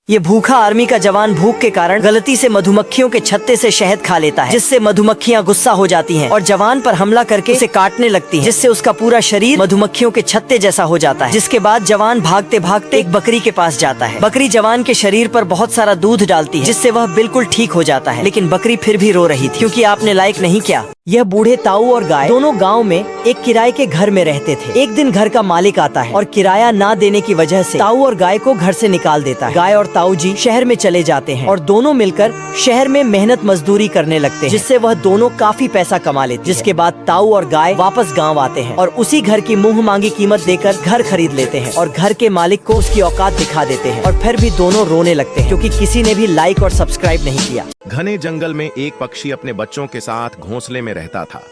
ये भूखा आर्मी का जवान भूख के कारण गलती से मधुमक्खियों के छत्ते से शहद खा लेता है, जिससे मधुमक्खियां गुस्सा हो जाती हैं और जवान पर हमला करके उसे काटने लगती हैं, जिससे उसका पूरा शरीर मधुमक्खियों के छत्ते जैसा हो जाता है। जिसके बाद जवान भागते भागते एक बकरी के पास जाता है। बकरी जवान के शरीर पर बहुत सारा दूध डालती है, जिससे वह बिल्कुल ठीक हो जाता है। लेकिन बकरी फिर भी रो रही थी क्योंकि आपने लाइक नहीं किया। यह बूढ़े ताऊ और गाय दोनों गांव में एक किराए के घर में रहते थे। एक दिन घर का मालिक आता है और किराया ना देने की वजह से ताऊ और गाय को घर से निकाल देता है। गाय और ताऊ जी शहर में चले जाते हैं और दोनों मिलकर शहर में मेहनत मजदूरी करने लगते हैं, जिससे वह दोनों काफी पैसा कमा लेते हैं। जिसके बाद ताऊ और गाय वापस गाँव आते हैं और उसी घर की मुँह मांगी कीमत देकर घर खरीद लेते हैं और घर के मालिक को उसकी औकात दिखा देते हैं। और फिर भी दोनों रोने लगते हैं क्योंकि किसी ने भी लाइक और सब्सक्राइब नहीं किया। घने जंगल में एक पक्षी अपने बच्चों के साथ घोंसले में रहता था।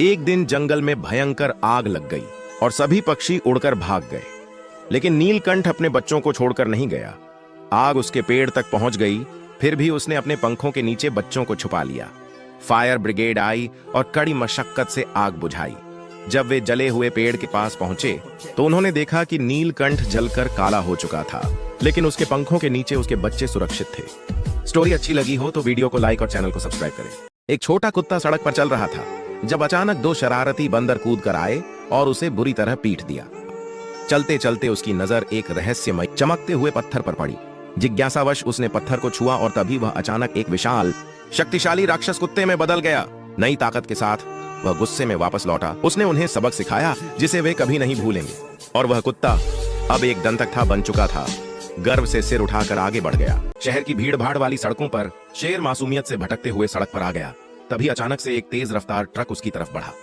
एक दिन जंगल में भयंकर आग लग गई और सभी पक्षी उड़कर भाग गए, लेकिन नीलकंठ अपने बच्चों को छोड़कर नहीं गया। आग उसके पेड़ तक पहुंच गई, फिर भी उसने अपने पंखों के नीचे बच्चों को छुपा लिया। फायर ब्रिगेड आई और कड़ी मशक्कत से आग बुझाई। जब वे जले हुए पेड़ के पास पहुंचे तो उन्होंने देखा कि नीलकंठ जलकर काला हो चुका था, लेकिन उसके पंखों के नीचे उसके बच्चे सुरक्षित थे। स्टोरी अच्छी लगी हो तो वीडियो को लाइक और चैनल को सब्सक्राइब करें। एक छोटा कुत्ता सड़क पर चल रहा था जब अचानक दो शरारती बंदर कूद कर आए और उसे बुरी तरह पीट दिया। चलते चलते उसकी नजर एक रहस्यमय चमकते हुए पत्थर पर पड़ी। जिज्ञासावश उसने पत्थर को छुआ और तभी वह अचानक एक विशाल शक्तिशाली राक्षस कुत्ते में बदल गया। नई ताकत के साथ वह गुस्से में वापस लौटा। उसने उन्हें सबक सिखाया जिसे वे कभी नहीं भूलेंगे। और वह कुत्ता अब एक दंतकथा बन चुका था। गर्व से सिर उठाकर आगे बढ़ गया। शहर की भीड़ भाड़ वाली सड़कों पर शेर मासूमियत से भटकते हुए सड़क पर आ गया। तभी अचानक से एक तेज रफ्तार ट्रक उसकी तरफ बढ़ा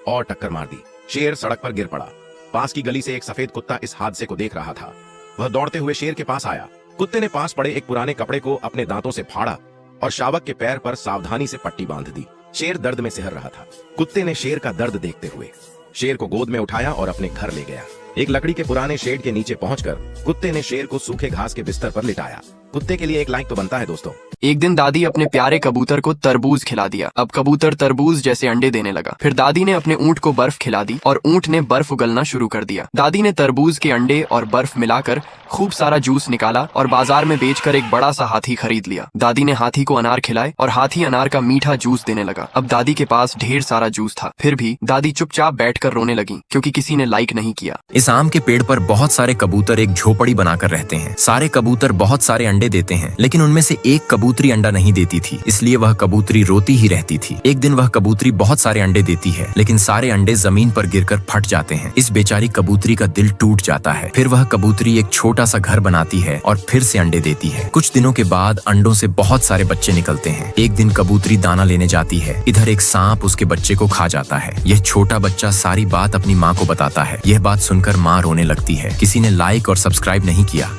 और टक्कर मार दी। शेर सड़क पर गिर पड़ा। पास की गली से एक सफेद कुत्ता इस हादसे को देख रहा था। वह दौड़ते हुए शेर के पास आया। कुत्ते ने पास पड़े एक पुराने कपड़े को अपने दांतों से फाड़ा और शावक के पैर पर सावधानी से पट्टी बांध दी। शेर दर्द में सिहर रहा था। कुत्ते ने शेर का दर्द देखते हुए शेर को गोद में उठाया और अपने घर ले गया। एक लकड़ी के पुराने शेड के नीचे पहुंचकर कुत्ते ने शेर को सूखे घास के बिस्तर पर लिटाया। कुत्ते के लिए एक लाइक तो बनता है दोस्तों। एक दिन दादी अपने प्यारे कबूतर को तरबूज खिला दिया। अब कबूतर तरबूज जैसे अंडे देने लगा। फिर दादी ने अपने ऊंट को बर्फ खिला दी और ऊंट ने बर्फ उगलना शुरू कर दिया। दादी ने तरबूज के अंडे और बर्फ मिलाकर खूब सारा जूस निकाला और बाजार में बेचकर एक बड़ा सा हाथी खरीद लिया। दादी ने हाथी को अनार खिलाए और हाथी अनार का मीठा जूस देने लगा। अब दादी के पास ढेर सारा जूस था, फिर भी दादी चुपचाप बैठकर रोने लगी क्योंकि किसी ने लाइक नहीं किया। इस आम के पेड़ पर बहुत सारे कबूतर एक झोपड़ी बनाकर रहते हैं। सारे कबूतर बहुत सारे अंडे देते हैं, लेकिन उनमें से एक कबूतरी अंडा नहीं देती थी, इसलिए वह कबूतरी रोती ही रहती थी। एक दिन वह कबूतरी बहुत सारे अंडे देती है, लेकिन सारे अंडे जमीन पर गिरकर फट जाते हैं। इस बेचारी कबूतरी का दिल टूट जाता है। फिर वह कबूतरी एक छोटा सा घर बनाती है और फिर से अंडे देती है। कुछ दिनों के बाद अंडों से बहुत सारे बच्चे निकलते हैं। एक दिन कबूतरी दाना लेने जाती है। इधर एक सांप उसके बच्चे को खा जाता है। यह छोटा बच्चा सारी बात अपनी माँ को बताता है। यह बात सुनकर माँ रोने लगती है। किसी ने लाइक और सब्सक्राइब नहीं किया।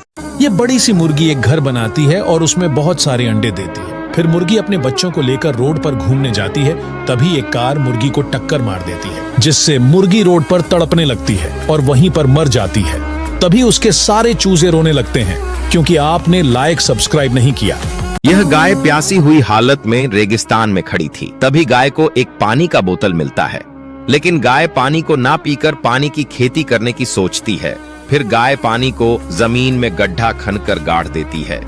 ये बड़ी सी मुर्गी एक घर बनाती है और उसमें बहुत सारे अंडे देती है। फिर मुर्गी अपने बच्चों को लेकर रोड पर घूमने जाती है। तभी एक कार मुर्गी को टक्कर मार देती है, जिससे मुर्गी रोड पर तड़पने लगती है और वहीं पर मर जाती है। तभी उसके सारे चूजे रोने लगते हैं क्योंकि आपने लाइक सब्सक्राइब नहीं किया। यह गाय प्यासी हुई हालत में रेगिस्तान में खड़ी थी। तभी गाय को एक पानी का बोतल मिलता है, लेकिन गाय पानी को ना पीकर पानी की खेती करने की सोचती है। फिर गाय पानी को जमीन में गड्ढा खनकर गाड़ देती है।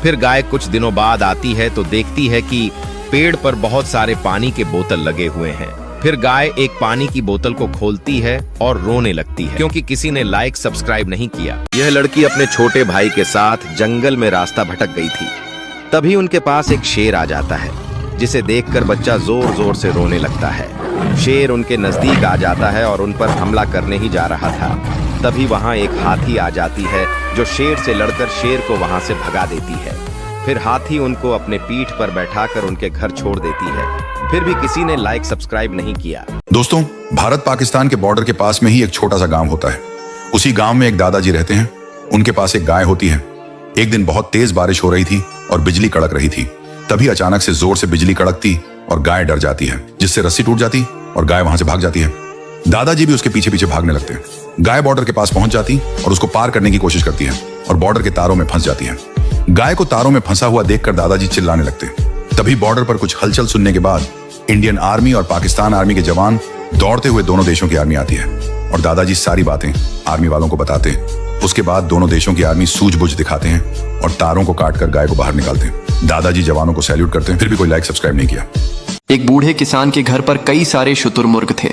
फिर गाय कुछ दिनों बाद आती है तो देखती है कि पेड़ पर बहुत सारे पानी के बोतल लगे हुए हैं। फिर गाय एक पानी की बोतल को खोलती है और रोने लगती है क्योंकि किसी ने लाइक सब्सक्राइब नहीं किया। यह लड़की अपने छोटे भाई के साथ जंगल में रास्ता भटक गई थी। तभी उनके पास एक शेर आ जाता है, जिसे देखकर बच्चा जोर जोर से रोने लगता है। शेर उनके नजदीक आ जाता है और उन पर हमला करने ही जा रहा था। तभी वहां एक हाथी आ जाती है जो शेर से लड़कर शेर को वहां से भगा देती है। फिर हाथी उनको अपने पीठ पर बैठाकर उनके घर छोड़ देती है। फिर भी किसी ने लाइक सब्सक्राइब नहीं किया। दोस्तों, भारत पाकिस्तान के बॉर्डर के पास में ही एक छोटा सा गांव होता है। उसी गांव में एक दादाजी रहते हैं। उनके पास एक गाय होती है। एक दिन बहुत तेज बारिश हो रही थी और बिजली कड़क रही थी। तभी अचानक से जोर से बिजली कड़कती और गाय डर जाती है, जिससे रस्सी टूट जाती और गाय वहां से भाग जाती है। दादाजी भी उसके पीछे पीछे भागने लगते हैं। गाय बॉर्डर के पास पहुंच जाती और उसको पार करने की कोशिश करती है और बॉर्डर के तारों में फंस जाती है। गाय को तारों में फंसा हुआ देखकर दादाजी चिल्लाने लगते हैं। तभी बॉर्डर पर कुछ हलचल सुनने के बाद इंडियन आर्मी और पाकिस्तान आर्मी के जवान दौड़ते हुए दोनों देशों की आर्मी आती है और दादाजी सारी बातें आर्मी वालों को बताते हैं उसके बाद दोनों देशों की आर्मी सूझबूझ दिखाते हैं और तारों को काटकर गाय को बाहर निकालते हैं। दादाजी जवानों को सैल्यूट करते हैं, फिर भी कोई लाइक सब्सक्राइब नहीं किया। एक बूढ़े किसान के घर पर कई सारे शुतुरमुर्ग थे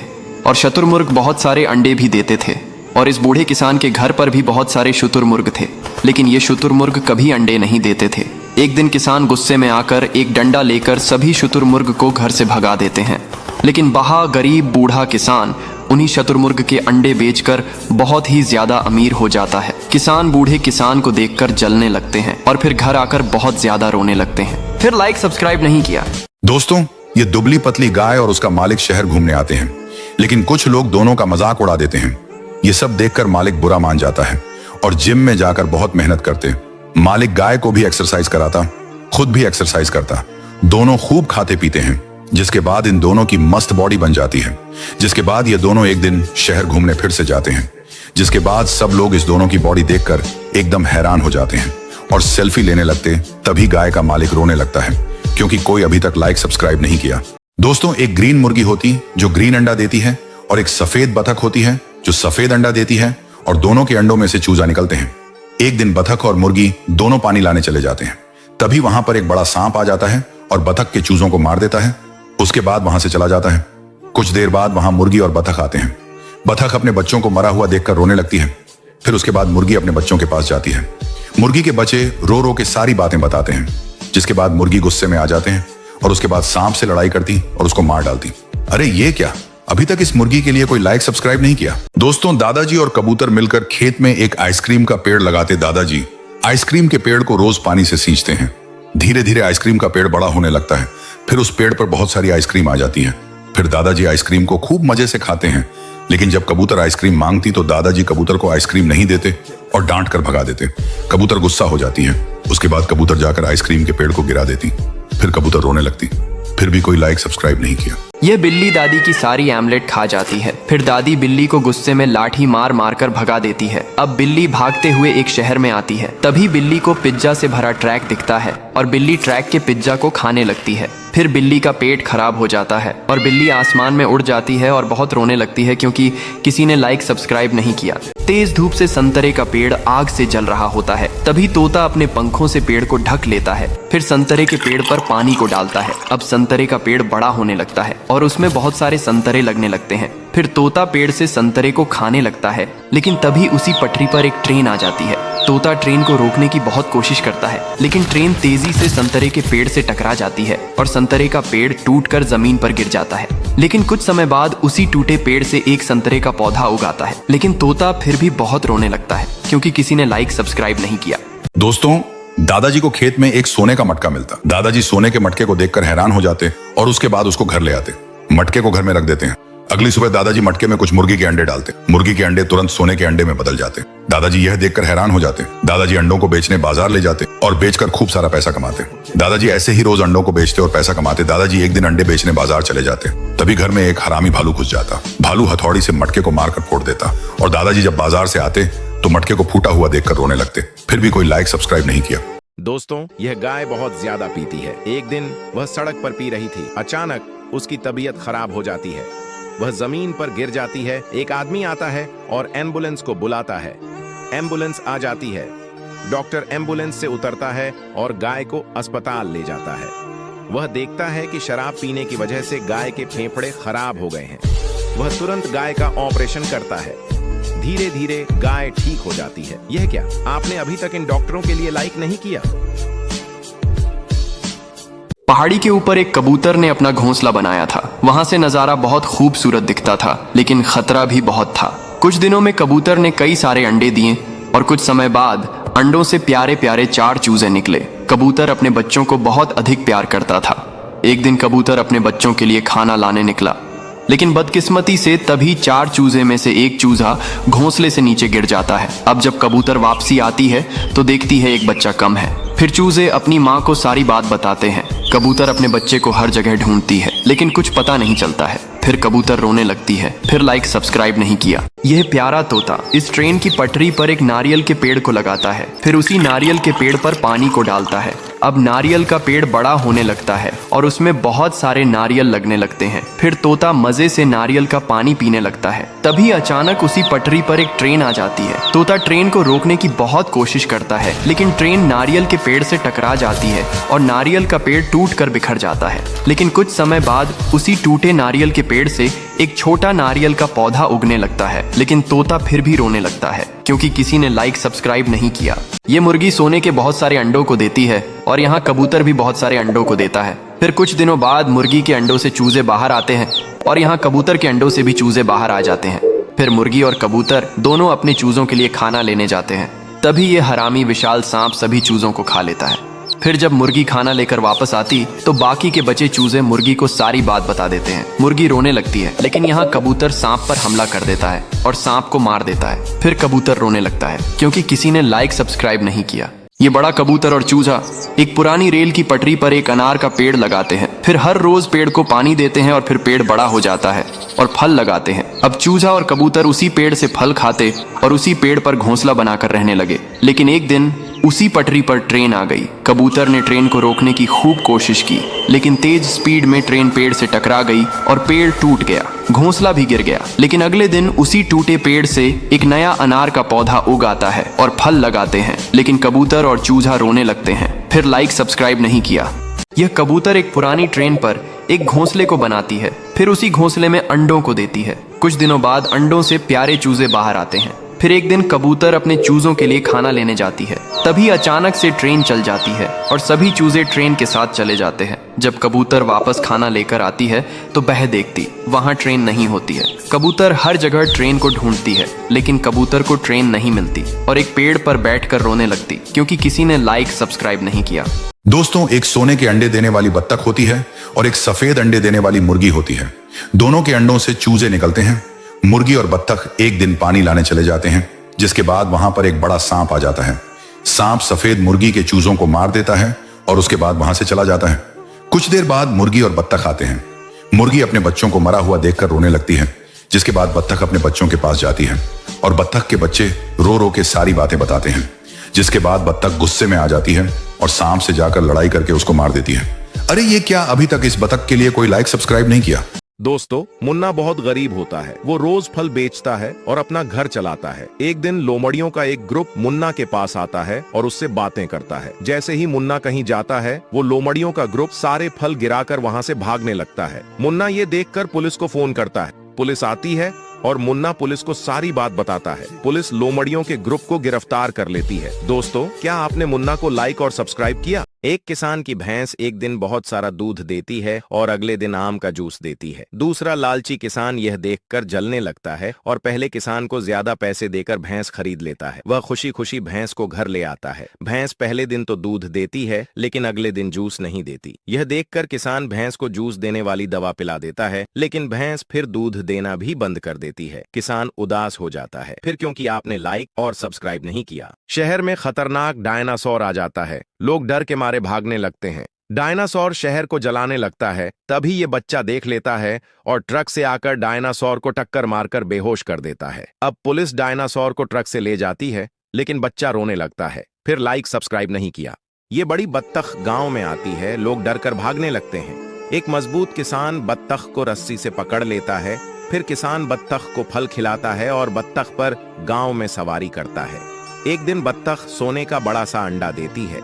और शुतुरमुर्ग बहुत सारे अंडे भी देते थे और इस बूढ़े किसान के घर पर भी बहुत सारे शुतुरमुर्ग थे, लेकिन ये शुतुरमुर्ग कभी अंडे नहीं देते थे। एक दिन किसान गुस्से में आकर एक डंडा लेकर सभी शुतुरमुर्ग को घर से भगा देते हैं, लेकिन वह गरीब बूढ़ा किसान उन्हीं शुतुरमुर्ग के अंडे बेचकर बहुत ही ज्यादा अमीर हो जाता है। किसान बूढ़े किसान को देखकर जलने लगते हैं और फिर घर आकर बहुत ज्यादा रोने लगते हैं। फिर लाइक सब्सक्राइब नहीं किया। दोस्तों, ये दुबली पतली गाय और उसका मालिक शहर घूमने आते हैं, लेकिन कुछ लोग दोनों का मजाक उड़ा देते हैं। ये सब देखकर मालिक बुरा मान जाता है और जिम में जाकर बहुत मेहनत करते। मालिक गाय को भी एक्सरसाइज कराता, खुद भी एक्सरसाइज करता। दोनों खूब खाते पीते हैं, जिसके बाद इन दोनों की मस्त बॉडी बन जाती है। जिसके बाद ये दोनों एक दिन शहर घूमने फिर से जाते हैं, जिसके बाद सब लोग इस दोनों की बॉडी देखकर एकदम हैरान हो जाते हैं और सेल्फी लेने लगते। तभी गाय का मालिक रोने लगता है, क्योंकि कोई अभी तक लाइक सब्सक्राइब नहीं किया। दोस्तों, एक ग्रीन मुर्गी होती जो ग्रीन अंडा देती है और एक सफेद बतख होती है जो सफेद अंडा देती है, और दोनों के अंडों में से चूजा निकलते हैं। एक दिन बतख और मुर्गी दोनों पानी लाने चले जाते हैं। तभी वहां पर एक बड़ा सांप आ जाता है और बतख के चूजों को मार देता है। उसके बाद वहां से चला जाता है। कुछ देर बाद वहां मुर्गी और बतख आते हैं। बतख अपने बच्चों को मरा हुआ देखकर रोने लगती है। फिर उसके बाद मुर्गी अपने बच्चों के पास जाती है। मुर्गी के बच्चे रो रो के सारी बातें बताते हैं, जिसके बाद मुर्गी गुस्से में आ जाते हैं और उसके बाद सांप से लड़ाई करती और उसको मार डालती। अरे ये क्या, अभी तक इस मुर्गी के लिए कोई लाइक सब्सक्राइब नहीं किया। दोस्तों, दादाजी और कबूतर मिलकर खेत में एक आइसक्रीम का पेड़ लगाते। दादाजी आइसक्रीम के पेड़ को रोज पानी से सींचते हैं। धीरे धीरे आइसक्रीम का पेड़ बड़ा होने लगता है। फिर उस पेड़ पर बहुत सारी आइसक्रीम आ जाती है। फिर दादाजी आइसक्रीम को खूब मजे से खाते हैं, लेकिन जब कबूतर आइसक्रीम मांगती तो दादाजी कबूतर को आइसक्रीम नहीं देते और डांट कर भगा देते। कबूतर गुस्सा हो जाती है। उसके बाद कबूतर जाकर आइसक्रीम के पेड़ को गिरा देती। फिर कबूतर रोने लगती। फिर भी कोई लाइक सब्सक्राइब नहीं किया। यह बिल्ली दादी की सारी आमलेट खा जाती है। फिर दादी बिल्ली को गुस्से में लाठी मार मार कर भगा देती है। अब बिल्ली भागते हुए एक शहर में आती है। तभी बिल्ली को पिज्जा से भरा ट्रैक दिखता है और बिल्ली ट्रैक के पिज्जा को खाने लगती है। फिर बिल्ली का पेट खराब हो जाता है और बिल्ली आसमान में उड़ जाती है और बहुत रोने लगती है, क्योंकि किसी ने लाइक सब्सक्राइब नहीं किया। तेज धूप से संतरे का पेड़ आग से जल रहा होता है। तभी तोता अपने पंखों से पेड़ को ढक लेता है। फिर संतरे के पेड़ पर पानी को डालता है। अब संतरे का पेड़ बड़ा होने लगता है और उसमें बहुत सारे संतरे लगने लगते हैं। फिर तोता पेड़ से संतरे को खाने लगता है, लेकिन तभी उसी पटरी पर एक ट्रेन आ जाती है। तोता ट्रेन को रोकने की बहुत कोशिश करता है, लेकिन ट्रेन तेजी से संतरे के पेड़ से टकरा जाती है और संतरे का पेड़ टूटकर जमीन पर गिर जाता है। लेकिन कुछ समय बाद उसी टूटे पेड़ से एक संतरे का पौधा उगाता है। लेकिन तोता फिर भी बहुत रोने लगता है, क्योंकि किसी ने लाइक सब्सक्राइब नहीं किया। दोस्तों, दादाजी को खेत में एक सोने का मटका मिलता। दादाजी सोने के मटके को देखकर हैरान हो जाते और उसके बाद उसको घर ले आते। मटके को घर में रख देते हैं। अगली सुबह दादाजी मटके में कुछ मुर्गी के अंडे डालते। मुर्गी के अंडे तुरंत सोने के अंडे में बदल जाते। दादाजी यह देखकर हैरान हो जाते। दादाजी अंडों को बेचने बाजार ले जाते और बेचकर खूब सारा पैसा कमाते। दादाजी ऐसे ही रोज अंडों को बेचते और पैसा कमाते। दादाजी एक दिन अंडे बेचने बाजार चले जाते। तभी घर में एक हरामी भालू घुस जाता। भालू हथौड़ी से मटके को मारकर फोड़ देता और दादाजी जब बाजार से आते तो मटके को फूटा हुआ देखकर रोने लगते। फिर भी कोई लाइक सब्सक्राइब नहीं किया। दोस्तों, यह गाय बहुत ज्यादा पीती है। एक दिन वह सड़क पर पी रही थी। अचानक उसकी तबीयत खराब हो जाती है। वह जमीन पर गिर जाती है। एक आदमी आता है और एम्बुलेंस को बुलाता है। एम्बुलेंस आ जाती है। डॉक्टर एम्बुलेंस से उतरता है और गाय को अस्पताल ले जाता है। वह देखता है कि शराब पीने की वजह से गाय के फेफड़े खराब हो गए हैं। वह तुरंत गाय का ऑपरेशन करता है। धीरे धीरे गाय ठीक हो जाती है। यह क्या, आपने अभी तक इन डॉक्टरों के लिए लाइक नहीं किया? पहाड़ी के ऊपर एक कबूतर ने अपना घोंसला बनाया था। वहां से नजारा बहुत खूबसूरत दिखता था, लेकिन खतरा भी बहुत था। कुछ दिनों में कबूतर ने कई सारे अंडे दिए और कुछ समय बाद अंडों से प्यारे प्यारे 4 चूजे निकले। कबूतर अपने बच्चों को बहुत अधिक प्यार करता था। एक दिन कबूतर अपने बच्चों के लिए खाना लाने निकला, लेकिन बदकिस्मती से तभी 4 चूजे में से एक चूजा घोंसले से नीचे गिर जाता है। अब जब कबूतर वापसी आती है तो देखती है एक बच्चा कम है। फिर चूजे अपनी माँ को सारी बात बताते हैं। कबूतर अपने बच्चे को हर जगह ढूंढती है, लेकिन कुछ पता नहीं चलता है। फिर कबूतर रोने लगती है। फिर लाइक सब्सक्राइब नहीं किया। यह प्यारा तोता इस ट्रेन की पटरी पर एक नारियल के पेड़ को लगाता है। फिर उसी नारियल के पेड़ पर पानी को डालता है अब नारियल का पेड़ बड़ा होने लगता है और उसमें बहुत सारे नारियल लगने लगते हैं। फिर तोता मजे से नारियल का पानी पीने लगता है। तभी अचानक उसी पटरी पर एक ट्रेन आ जाती है। तोता ट्रेन को रोकने की बहुत कोशिश करता है, लेकिन ट्रेन नारियल के पेड़ से टकरा जाती है और नारियल का पेड़ टूट कर बिखर जाता है। लेकिन कुछ समय बाद उसी टूटे नारियल के पेड़ से एक छोटा नारियल का पौधा उगने लगता है। लेकिन तोता फिर भी रोने लगता है क्योंकि किसी ने लाइक सब्सक्राइब नहीं किया। ये मुर्गी सोने के बहुत सारे अंडों को देती है और यहाँ कबूतर भी बहुत सारे अंडों को देता है। फिर कुछ दिनों बाद मुर्गी के अंडों से चूजे बाहर आते हैं और यहाँ कबूतर के अंडों से भी चूजे बाहर आ जाते हैं। फिर मुर्गी और कबूतर दोनों अपने चूजों के लिए खाना लेने जाते हैं। तभी ये हरामी विशाल सांप सभी चूजों को खा लेता है। फिर जब मुर्गी खाना लेकर वापस आती तो बाकी के बचे चूजे मुर्गी को सारी बात बता देते हैं। मुर्गी रोने लगती है, लेकिन यहाँ कबूतर सांप पर हमला कर देता है और सांप को मार देता है। फिर कबूतर रोने लगता है क्योंकि किसी ने लाइक सब्सक्राइब नहीं किया। ये बड़ा कबूतर और चूजा एक पुरानी रेल की पटरी पर एक अनार का पेड़ लगाते हैं। फिर हर रोज पेड़ को पानी देते हैं और फिर पेड़ बड़ा हो जाता है और फल लगाते हैं। अब चूजा और कबूतर उसी पेड़ से फल खाते और उसी पेड़ पर घोंसला बनाकर रहने लगे। लेकिन एक दिन उसी पटरी पर ट्रेन आ गई। कबूतर ने ट्रेन को रोकने की खूब कोशिश की, लेकिन तेज स्पीड में ट्रेन पेड़ से टकरा गई और पेड़ टूट गया। घोंसला भी गिर गया। लेकिन अगले दिन उसी टूटे पेड़ से एक नया अनार का पौधा उग आता है और फल लगाते हैं। लेकिन कबूतर और चूजा रोने लगते हैं। फिर लाइक सब्सक्राइब नहीं किया। यह कबूतर एक पुरानी ट्रेन पर एक घोंसले को बनाती है। फिर उसी घोंसले में अंडों को देती है। कुछ दिनों बाद अंडों से प्यारे चूजे बाहर आते हैं। फिर एक दिन कबूतर अपने चूजों के लिए खाना लेने जाती है। तभी अचानक से ट्रेन चल जाती है और सभी चूजे ट्रेन के साथ चले जाते हैं। जब कबूतर वापस खाना लेकर आती है तो वह देखती वहां ट्रेन नहीं होती है। कबूतर हर जगह ट्रेन को ढूंढती है, लेकिन कबूतर को ट्रेन नहीं मिलती और एक पेड़ पर बैठकर रोने लगती क्योंकि किसी ने लाइक सब्सक्राइब नहीं किया। दोस्तों, एक सोने के अंडे देने वाली बत्तख होती है और एक सफेद अंडे देने वाली मुर्गी होती है। दोनों के अंडों से चूजे निकलते हैं। मुर्गी और बत्तख एक दिन पानी लाने चले जाते हैं, जिसके बाद वहां पर एक बड़ा सांप आ जाता है। सांप सफेद मुर्गी के चूजों को मार देता है और उसके बाद वहां से चला जाता है। कुछ देर बाद मुर्गी और बत्तख आते हैं। मुर्गी अपने बच्चों को मरा हुआ देखकर रोने लगती है, जिसके बाद बत्तख अपने बच्चों के पास जाती है और बत्तख के बच्चे रो रो के सारी बातें बताते हैं। जिसके बाद बत्तख गुस्से में आ जाती है और सांप से जाकर लड़ाई करके उसको मार देती है। अरे ये क्या, अभी तक इस बत्तख के लिए कोई लाइक सब्सक्राइब नहीं किया? दोस्तों, मुन्ना बहुत गरीब होता है। वो रोज फल बेचता है और अपना घर चलाता है। एक दिन लोमड़ियों का एक ग्रुप मुन्ना के पास आता है और उससे बातें करता है। जैसे ही मुन्ना कहीं जाता है, वो लोमड़ियों का ग्रुप सारे फल गिराकर वहां से भागने लगता है। मुन्ना ये देखकर पुलिस को फोन करता है। पुलिस आती है और मुन्ना पुलिस को सारी बात बताता है। पुलिस लोमड़ियों के ग्रुप को गिरफ्तार कर लेती है। दोस्तों, क्या आपने मुन्ना को लाइक और सब्सक्राइब किया? एक किसान की भैंस एक दिन बहुत सारा दूध देती है और अगले दिन आम का जूस देती है। दूसरा लालची किसान यह देखकर जलने लगता है और पहले किसान को ज्यादा पैसे देकर भैंस खरीद लेता है। वह खुशी खुशी भैंस को घर ले आता है। भैंस पहले दिन तो दूध देती है, लेकिन अगले दिन जूस नहीं देती। यह देखकर किसान भैंस को जूस देने वाली दवा पिला देता है, लेकिन भैंस फिर दूध देना भी बंद कर देती है। किसान उदास हो जाता है, फिर क्योंकि आपने लाइक और सब्सक्राइब नहीं किया। शहर में खतरनाक डायनासोर आ जाता है। लोग डर के मारे भागने लगते हैं। डायनासोर शहर को जलाने लगता है। तभी ये बच्चा देख लेता है और ट्रक से आकर डायनासोर को टक्कर मारकर बेहोश कर देता है। अब पुलिस डायनासोर को ट्रक से ले जाती है, लेकिन बच्चा रोने लगता है। फिर लाइक सब्सक्राइब नहीं किया। ये बड़ी बत्तख गांव में आती है। लोग डर कर भागने लगते हैं। एक मजबूत किसान बत्तख को रस्सी से पकड़ लेता है। फिर किसान बत्तख को फल खिलाता है और बत्तख पर गांव में सवारी करता है। एक दिन बत्तख सोने का बड़ा सा अंडा देती है।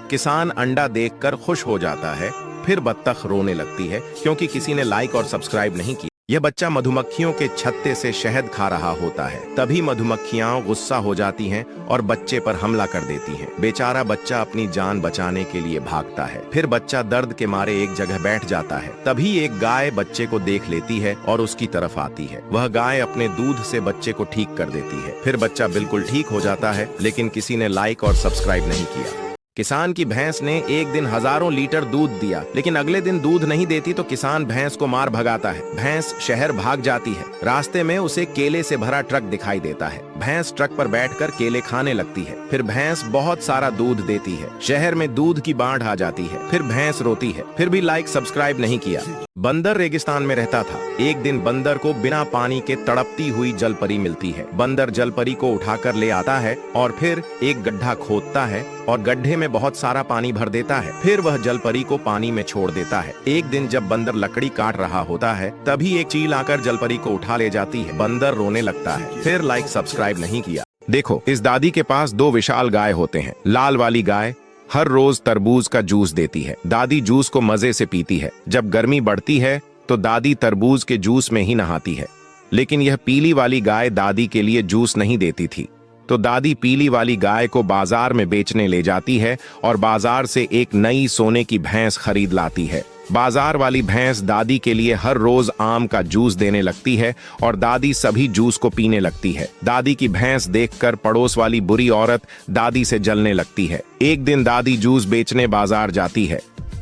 किसान अंडा देखकर खुश हो जाता है। फिर बत्तख रोने लगती है क्योंकि किसी ने लाइक और सब्सक्राइब नहीं किया। यह बच्चा मधुमक्खियों के छत्ते से शहद खा रहा होता है। तभी मधुमक्खियां गुस्सा हो जाती हैं और बच्चे पर हमला कर देती हैं। बेचारा बच्चा अपनी जान बचाने के लिए भागता है। फिर बच्चा दर्द के मारे एक जगह बैठ जाता है। तभी एक गाय बच्चे को देख लेती है और उसकी तरफ आती है। वह गाय अपने दूध से बच्चे को ठीक कर देती है। फिर बच्चा बिल्कुल ठीक हो जाता है, लेकिन किसी ने लाइक और सब्सक्राइब नहीं किया। किसान की भैंस ने एक दिन हजारों लीटर दूध दिया, लेकिन अगले दिन दूध नहीं देती तो किसान भैंस को मार भगाता है। भैंस शहर भाग जाती है। रास्ते में उसे केले से भरा ट्रक दिखाई देता है। भैंस ट्रक पर बैठकर केले खाने लगती है। फिर भैंस बहुत सारा दूध देती है। शहर में दूध की बाढ़ आ जाती है। फिर भैंस रोती है, फिर भी लाइक सब्सक्राइब नहीं किया। बंदर रेगिस्तान में रहता था। एक दिन बंदर को बिना पानी के तड़पती हुई जलपरी मिलती है। बंदर जलपरी को उठाकर ले आता है और फिर एक गड्ढा खोदता है और गड्ढे में बहुत सारा पानी भर देता है। फिर वह जलपरी को पानी में छोड़ देता है। एक दिन जब बंदर लकड़ी काट रहा होता है, तभी एक चील आकर जलपरी को उठा ले जाती है। बंदर रोने लगता है। फिर लाइक सब्सक्राइब नहीं किया। देखो, इस दादी के पास 2 विशाल गाय होते हैं। लाल वाली गाय हर रोज तरबूज का जूस देती है। दादी जूस को मजे से पीती है। जब गर्मी बढ़ती है तो दादी तरबूज के जूस में ही नहाती है। लेकिन यह पीली वाली गाय दादी के लिए जूस नहीं देती थी, तो दादी पीली वाली गाय को बाजार में बेचने ले जाती है और बाजार से एक नई सोने की भैंस खरीद लाती है। बाजार वाली भैंस दादी के लिए हर रोज आम का जूस देने लगती है और दादी सभी जूस को पीने लगती है। दादी की भैंस देखकर पड़ोस वाली बुरी औरत दादी से जलने लगती है। एक दिन दादी जूस बेचने बाजार जाती है,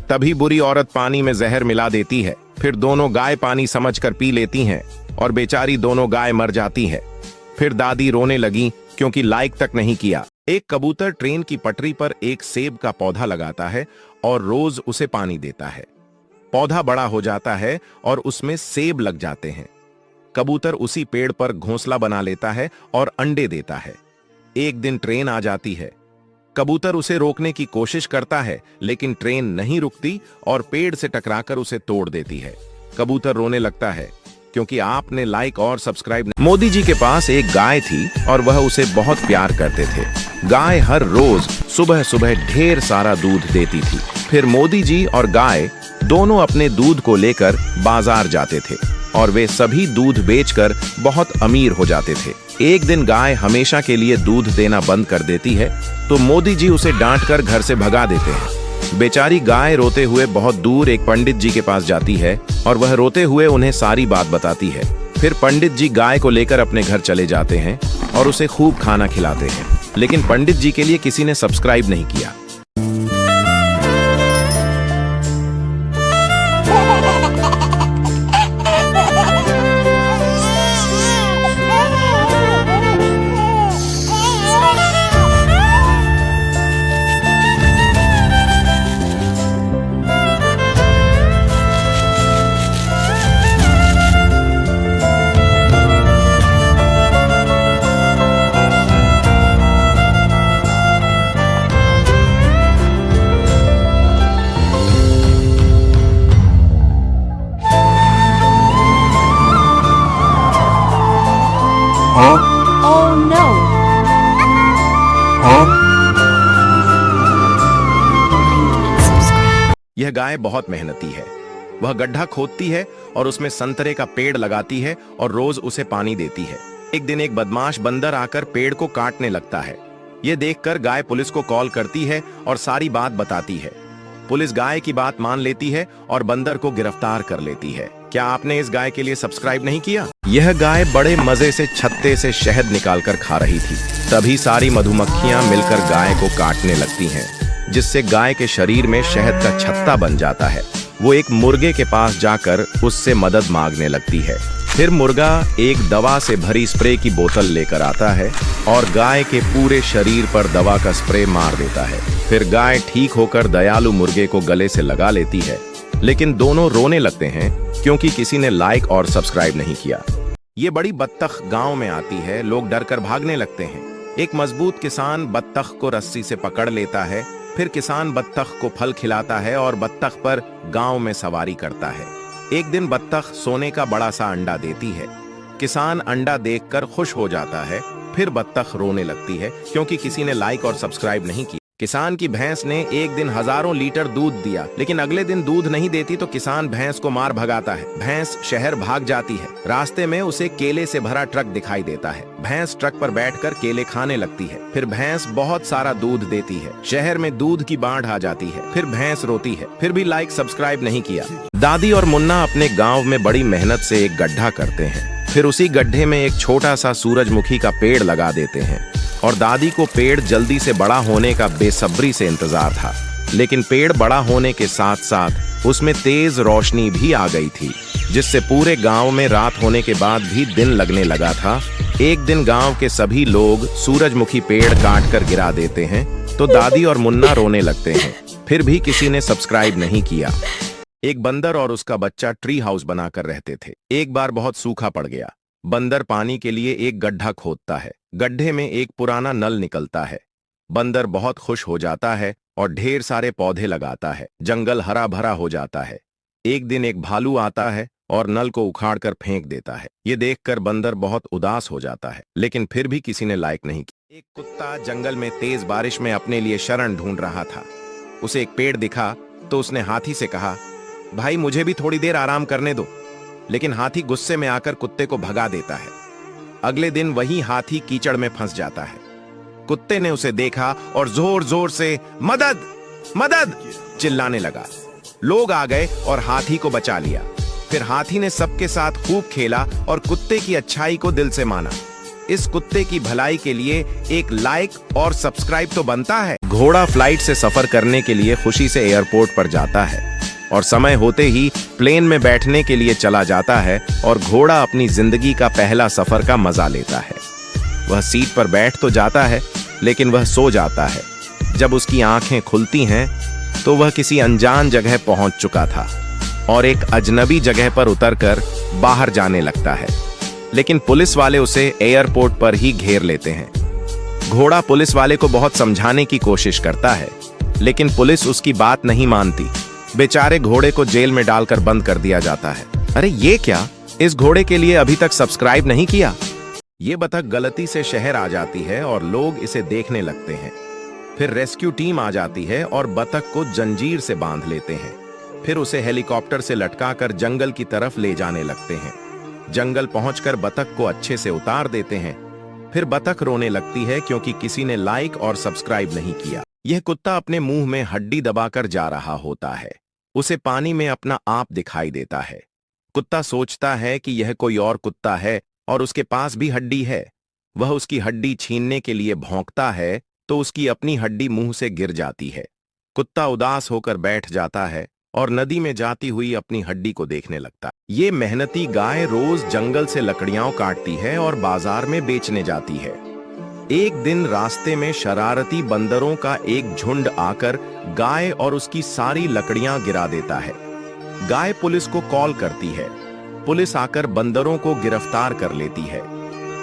तभी बुरी औरत पानी में जहर मिला देती है। फिर दोनों गाय पानी समझकर पी लेती हैं और बेचारी दोनों गाय मर जाती है। फिर दादी रोने लगी क्योंकि लाइक तक नहीं किया। एक कबूतर ट्रेन की पटरी पर एक सेब का पौधा लगाता है और रोज उसे पानी देता है। पौधा बड़ा हो जाता है और उसमें सेब लग जाते हैं। कबूतर उसी पेड़ पर घोंसला बना लेता है और अंडे देता है। एक दिन ट्रेन आ जाती है। कबूतर उसे रोकने की कोशिश करता है, लेकिन ट्रेन नहीं रुकती और पेड़ से टकराकर उसे तोड़ देती है। कबूतर रोने लगता है क्योंकि आपने लाइक और सब्सक्राइब। मोदी जी के पास एक गाय थी और वह उसे बहुत प्यार करते थे। गाय हर रोज सुबह सुबह ढेर सारा दूध देती थी। फिर मोदी जी और गाय दोनों अपने दूध को लेकर बाजार जाते थे और वे सभी दूध बेचकर बहुत अमीर हो जाते थे। एक दिन गाय हमेशा के लिए दूध देना बंद कर देती है, तो मोदी जी उसे डांटकर घर से भगा देते हैं। बेचारी गाय रोते हुए बहुत दूर एक पंडित जी के पास जाती है और वह रोते हुए उन्हें सारी बात बताती है। फिर पंडित जी गाय को लेकर अपने घर चले जाते हैं और उसे खूब खाना खिलाते हैं। लेकिन पंडित जी के लिए किसी ने सब्सक्राइब नहीं किया। Oh no! यह गाय बहुत मेहनती है। वह गड्ढा खोदती है और उसमें संतरे का पेड़ लगाती है और रोज उसे पानी देती है। एक दिन एक बदमाश बंदर आकर पेड़ को काटने लगता है। यह देखकर गाय पुलिस को कॉल करती है और सारी बात बताती है। पुलिस गाय की बात मान लेती है और बंदर को गिरफ्तार कर लेती है। क्या आपने इस गाय के लिए सब्सक्राइब नहीं किया? यह गाय बड़े मजे से छत्ते से शहद निकालकर खा रही थी। तभी सारी मधुमक्खियां मिलकर गाय को काटने लगती हैं, जिससे गाय के शरीर में शहद का छत्ता बन जाता है। वो एक मुर्गे के पास जाकर उससे मदद मांगने लगती है। फिर मुर्गा एक दवा से भरी स्प्रे की बोतल लेकर आता है और गाय के पूरे शरीर पर दवा का स्प्रे मार देता है। फिर गाय ठीक होकर दयालु मुर्गे को गले से लगा लेती है, लेकिन दोनों रोने लगते हैं क्योंकि किसी ने लाइक और सब्सक्राइब नहीं किया। ये बड़ी बत्तख गांव में आती है। लोग डरकर भागने लगते हैं। एक मजबूत किसान बत्तख को रस्सी से पकड़ लेता है। फिर किसान बत्तख को फल खिलाता है और बत्तख पर गांव में सवारी करता है। एक दिन बत्तख सोने का बड़ा सा अंडा देती है। किसान अंडा देखकर खुश हो जाता है। फिर बत्तख रोने लगती है क्योंकि किसी ने लाइक और सब्सक्राइब नहीं किया। किसान की भैंस ने एक दिन हजारों लीटर दूध दिया, लेकिन अगले दिन दूध नहीं देती तो किसान भैंस को मार भगाता है। भैंस शहर भाग जाती है। रास्ते में उसे केले से भरा ट्रक दिखाई देता है। भैंस ट्रक पर बैठकर केले खाने लगती है। फिर भैंस बहुत सारा दूध देती है। शहर में दूध की बाढ़ आ जाती है। फिर भैंस रोती है, फिर भी लाइक सब्सक्राइब नहीं किया। दादी और मुन्ना अपने गाँव में बड़ी मेहनत से एक गड्ढा करते हैं। फिर उसी गड्ढे में एक छोटा सा सूरजमुखी का पेड़ लगा देते हैं और दादी को पेड़ जल्दी से बड़ा होने का बेसब्री से इंतजार था। लेकिन पेड़ बड़ा होने के साथ साथ उसमें तेज रोशनी भी आ गई थी, जिससे पूरे गांव में रात होने के बाद भी दिन लगने लगा था। एक दिन गांव के सभी लोग सूरजमुखी पेड़ काट कर गिरा देते हैं तो दादी और मुन्ना रोने लगते हैं। फिर भी किसी ने सब्सक्राइब नहीं किया। एक बंदर और उसका बच्चा ट्री हाउस बनाकर रहते थे। एक बार बहुत सूखा पड़ गया। बंदर पानी के लिए एक गड्ढा खोदता है। गड्ढे में एक पुराना नल निकलता है। बंदर बहुत खुश हो जाता है और ढेर सारे पौधे लगाता है। जंगल हरा भरा हो जाता है। एक दिन एक भालू आता है और नल को उखाड़कर फेंक देता है। ये देखकर बंदर बहुत उदास हो जाता है, लेकिन फिर भी किसी ने लाइक नहीं किया। एक कुत्ता जंगल में तेज बारिश में अपने लिए शरण ढूंढ रहा था। उसे एक पेड़ दिखा तो उसने हाथी से कहा, भाई मुझे भी थोड़ी देर आराम करने दो। लेकिन हाथी गुस्से में आकर कुत्ते को भगा देता है। अगले दिन वही हाथी कीचड़ में फंस जाता है। कुत्ते ने उसे देखा और जोर जोर से मदद मदद चिल्लाने लगा। लोग आ गए और हाथी को बचा लिया। फिर हाथी ने सबके साथ खूब खेला और कुत्ते की अच्छाई को दिल से माना। इस कुत्ते की भलाई के लिए एक लाइक और सब्सक्राइब तो बनता है। घोड़ा फ्लाइट से सफर करने के लिए खुशी से एयरपोर्ट पर जाता है और समय होते ही प्लेन में बैठने के लिए चला जाता है और घोड़ा अपनी जिंदगी का पहला सफर का मजा लेता है। वह सीट पर बैठ तो जाता है, लेकिन वह सो जाता है। जब उसकी आंखें खुलती हैं तो वह किसी अनजान जगह पहुंच चुका था और एक अजनबी जगह पर उतरकर बाहर जाने लगता है। लेकिन पुलिस वाले उसे एयरपोर्ट पर ही घेर लेते हैं। घोड़ा पुलिस वाले को बहुत समझाने की कोशिश करता है, लेकिन पुलिस उसकी बात नहीं मानती। बेचारे घोड़े को जेल में डालकर बंद कर दिया जाता है। अरे ये क्या, इस घोड़े के लिए अभी तक सब्सक्राइब नहीं किया। ये बतख गलती से शहर आ जाती है और लोग इसे देखने लगते हैं। फिर रेस्क्यू टीम आ जाती है और बतख को जंजीर से बांध लेते हैं। फिर उसे हेलीकॉप्टर से लटकाकर जंगल की तरफ ले जाने लगते हैं। जंगल पहुंचकर बतख को अच्छे से उतार देते हैं। फिर बतख रोने लगती है क्योंकि किसी ने लाइक और सब्सक्राइब नहीं किया। यह कुत्ता अपने मुंह में हड्डी दबाकर जा रहा होता है। उसे पानी में अपना आप दिखाई देता है। कुत्ता सोचता है कि यह कोई और कुत्ता है और उसके पास भी हड्डी है। वह उसकी हड्डी छीनने के लिए भौंकता है तो उसकी अपनी हड्डी मुंह से गिर जाती है। कुत्ता उदास होकर बैठ जाता है और नदी में जाती हुई अपनी हड्डी को देखने लगता है। ये मेहनती गाय रोज जंगल से लकड़ियां काटती है और बाजार में बेचने जाती है। एक दिन रास्ते में शरारती बंदरों का एक झुंड आकर गाय और उसकी सारी लकड़ियां गिरा देता है। गाय पुलिस को कॉल करती है। पुलिस आकर बंदरों को गिरफ्तार कर लेती है।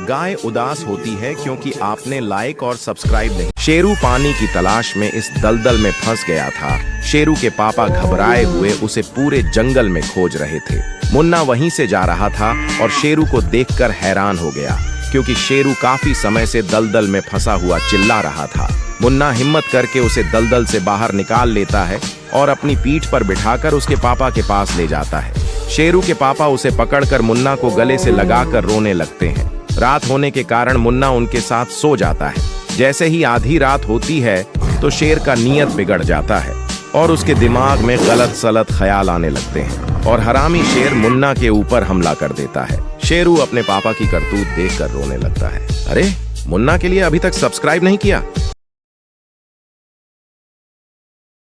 गाय उदास होती है क्योंकि आपने लाइक और सब्सक्राइब नहीं। शेरू पानी की तलाश में इस दलदल में फंस गया था। शेरू के पापा घबराए हुए उसे पूरे जंगल में खोज रहे थे। मुन्ना वहीं से जा रहा था और शेरू को देखकर हैरान हो गया क्योंकि शेरू काफी समय से दलदल में फंसा हुआ चिल्ला रहा था। मुन्ना हिम्मत करके उसे दलदल से बाहर निकाल लेता है और अपनी पीठ पर बिठाकर उसके पापा के पास ले जाता है। शेरू के पापा उसे पकड़कर मुन्ना को गले से लगाकर रोने लगते हैं। रात होने के कारण मुन्ना उनके साथ सो जाता है। जैसे ही आधी रात होती है तो शेर का नीयत बिगड़ जाता है और उसके दिमाग में गलत सलत ख्याल आने लगते हैं और हरामी शेर मुन्ना के ऊपर हमला कर देता है। शेरू अपने पापा की करतूत देखकर रोने लगता है। अरे मुन्ना के लिए अभी तक सब्सक्राइब नहीं किया।